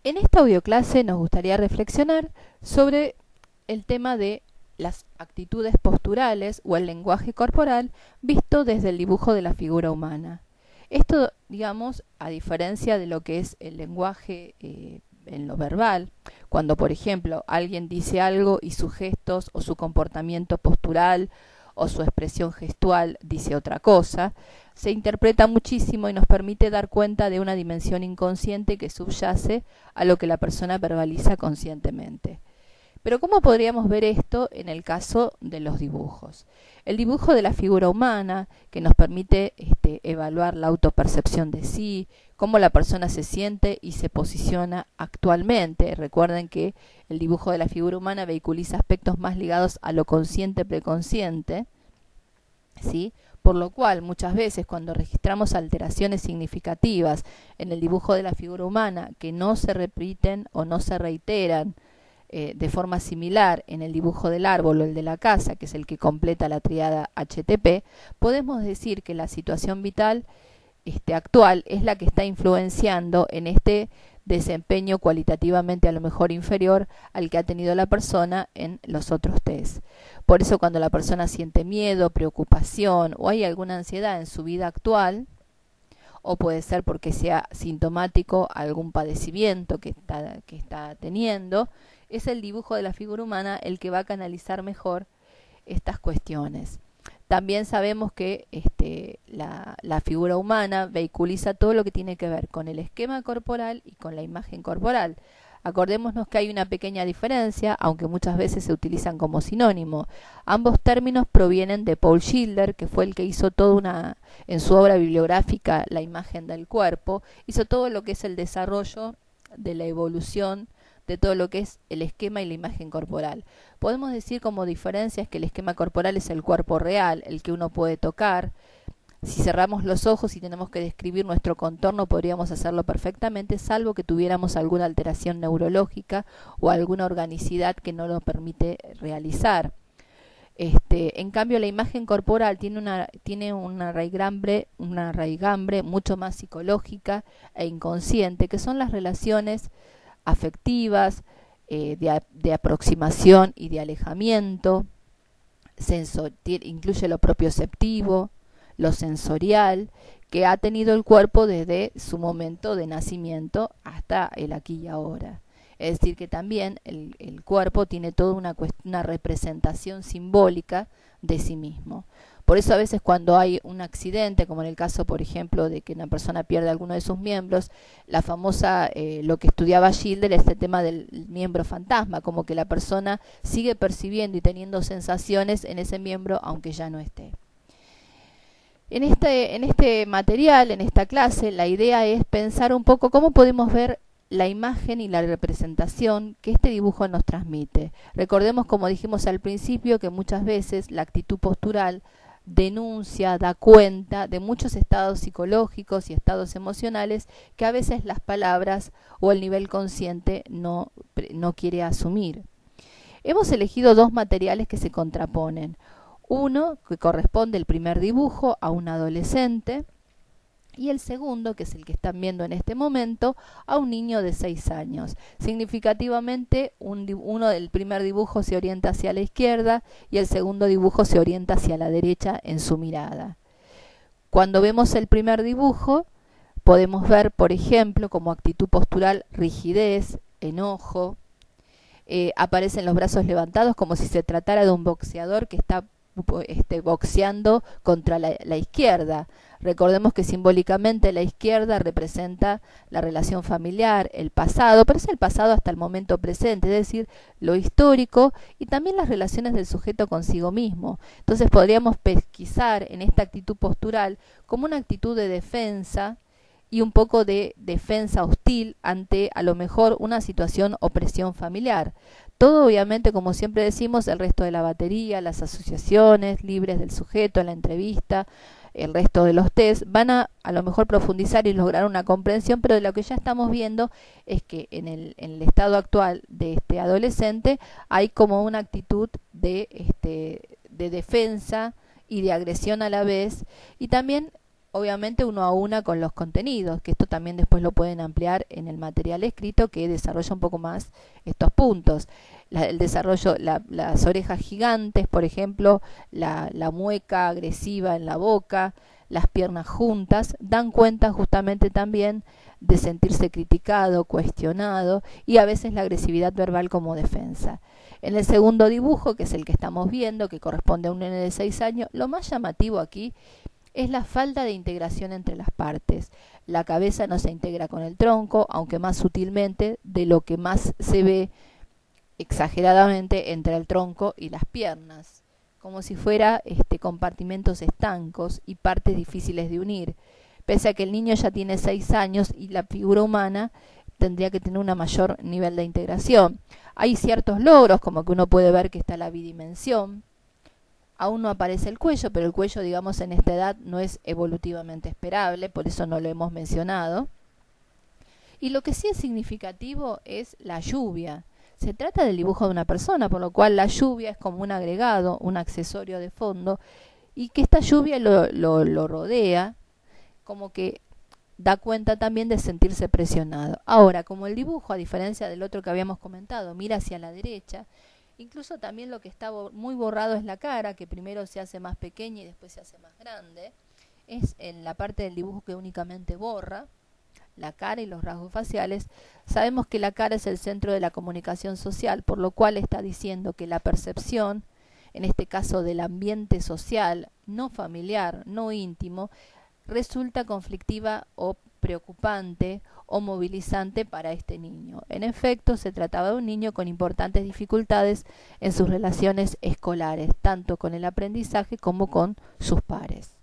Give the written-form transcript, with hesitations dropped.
En esta audioclase nos gustaría reflexionar sobre el tema de las actitudes posturales o el lenguaje corporal visto desde el dibujo de la figura humana. Esto, digamos, a diferencia de lo que es el lenguaje en lo verbal, cuando por ejemplo alguien dice algo y sus gestos o su comportamiento postural o su expresión gestual dice otra cosa, se interpreta muchísimo y nos permite dar cuenta de una dimensión inconsciente que subyace a lo que la persona verbaliza conscientemente. Pero ¿cómo podríamos ver esto en el caso de los dibujos? El dibujo de la figura humana, que nos permite evaluar la autopercepción de sí, cómo la persona se siente y se posiciona actualmente. Recuerden que el dibujo de la figura humana vehiculiza aspectos más ligados a lo consciente-preconsciente, ¿sí? Por lo cual, muchas veces cuando registramos alteraciones significativas en el dibujo de la figura humana que no se repiten o no se reiteran de forma similar en el dibujo del árbol o el de la casa, que es el que completa la tríada HTP, podemos decir que la situación vital actual es la que está influenciando en este desempeño cualitativamente a lo mejor inferior al que ha tenido la persona en los otros test. Por eso cuando la persona siente miedo, preocupación o hay alguna ansiedad en su vida actual, o puede ser porque sea sintomático algún padecimiento que está teniendo, es el dibujo de la figura humana el que va a canalizar mejor estas cuestiones. También sabemos que la figura humana vehiculiza todo lo que tiene que ver con el esquema corporal y con la imagen corporal. Acordémonos que hay una pequeña diferencia, aunque muchas veces se utilizan como sinónimo. Ambos términos provienen de Paul Schilder, que fue el que hizo en su obra bibliográfica La imagen del cuerpo, hizo todo lo que es el desarrollo de la evolución de todo lo que es el esquema y la imagen corporal. Podemos decir como diferencias que el esquema corporal es el cuerpo real, el que uno puede tocar. Si cerramos los ojos y tenemos que describir nuestro contorno, podríamos hacerlo perfectamente, salvo que tuviéramos alguna alteración neurológica o alguna organicidad que no lo permite realizar. En cambio, la imagen corporal tiene una raigambre mucho más psicológica e inconsciente, que son las relaciones afectivas, de aproximación y de alejamiento, incluye lo propioceptivo, lo sensorial, que ha tenido el cuerpo desde su momento de nacimiento hasta el aquí y ahora. Es decir, que también el cuerpo tiene toda una representación simbólica de sí mismo. Por eso a veces cuando hay un accidente, como en el caso, por ejemplo, de que una persona pierde alguno de sus miembros, la famosa, lo que estudiaba Schilder, este tema del miembro fantasma, como que la persona sigue percibiendo y teniendo sensaciones en ese miembro aunque ya no esté. En este material, en esta clase, la idea es pensar un poco cómo podemos ver la imagen y la representación que este dibujo nos transmite. Recordemos, como dijimos al principio, que muchas veces la actitud postural denuncia, da cuenta de muchos estados psicológicos y estados emocionales que a veces las palabras o el nivel consciente no quiere asumir. Hemos elegido dos materiales que se contraponen. Uno que corresponde el primer dibujo a un adolescente y el segundo, que es el que están viendo en este momento, a un niño de 6 años. Significativamente, el primer dibujo se orienta hacia la izquierda y el segundo dibujo se orienta hacia la derecha en su mirada. Cuando vemos el primer dibujo, podemos ver, por ejemplo, como actitud postural, rigidez, enojo. Aparecen los brazos levantados como si se tratara de un boxeador que está boxeando contra la izquierda. Recordemos que simbólicamente la izquierda representa la relación familiar, el pasado, pero es el pasado hasta el momento presente, es decir, lo histórico y también las relaciones del sujeto consigo mismo. Entonces podríamos pesquisar en esta actitud postural como una actitud de defensa y un poco de defensa hostil ante a lo mejor una situación o presión familiar. Todo obviamente, como siempre decimos, el resto de la batería, las asociaciones libres del sujeto, la entrevista, el resto de los test van a lo mejor profundizar y lograr una comprensión, pero de lo que ya estamos viendo es que en el estado actual de este adolescente hay como una actitud de defensa y de agresión a la vez, y también obviamente uno aúna con los contenidos, que esto también después lo pueden ampliar en el material escrito que desarrolla un poco más estos puntos. El desarrollo, las orejas gigantes, por ejemplo, la mueca agresiva en la boca, las piernas juntas, dan cuenta justamente también de sentirse criticado, cuestionado y a veces la agresividad verbal como defensa. En el segundo dibujo, que es el que estamos viendo, que corresponde a un nene de 6 años, lo más llamativo aquí es la falta de integración entre las partes. La cabeza no se integra con el tronco, aunque más sutilmente, de lo que más se ve exageradamente entre el tronco y las piernas, como si fuera compartimentos estancos y partes difíciles de unir, pese a que el niño ya tiene 6 años y la figura humana tendría que tener un mayor nivel de integración. Hay ciertos logros, como que uno puede ver que está la bidimensión. Aún no aparece el cuello, pero el cuello, digamos, en esta edad no es evolutivamente esperable, por eso no lo hemos mencionado. Y lo que sí es significativo es la lluvia. Se trata del dibujo de una persona, por lo cual la lluvia es como un agregado, un accesorio de fondo, y que esta lluvia lo rodea, como que da cuenta también de sentirse presionado. Ahora, como el dibujo, a diferencia del otro que habíamos comentado, mira hacia la derecha, incluso también lo que está muy borrado es la cara, que primero se hace más pequeña y después se hace más grande. Es en la parte del dibujo que únicamente borra la cara y los rasgos faciales. Sabemos que la cara es el centro de la comunicación social, por lo cual está diciendo que la percepción, en este caso del ambiente social, no familiar, no íntimo, resulta conflictiva o preocupante o movilizante para este niño. En efecto, se trataba de un niño con importantes dificultades en sus relaciones escolares, tanto con el aprendizaje como con sus pares.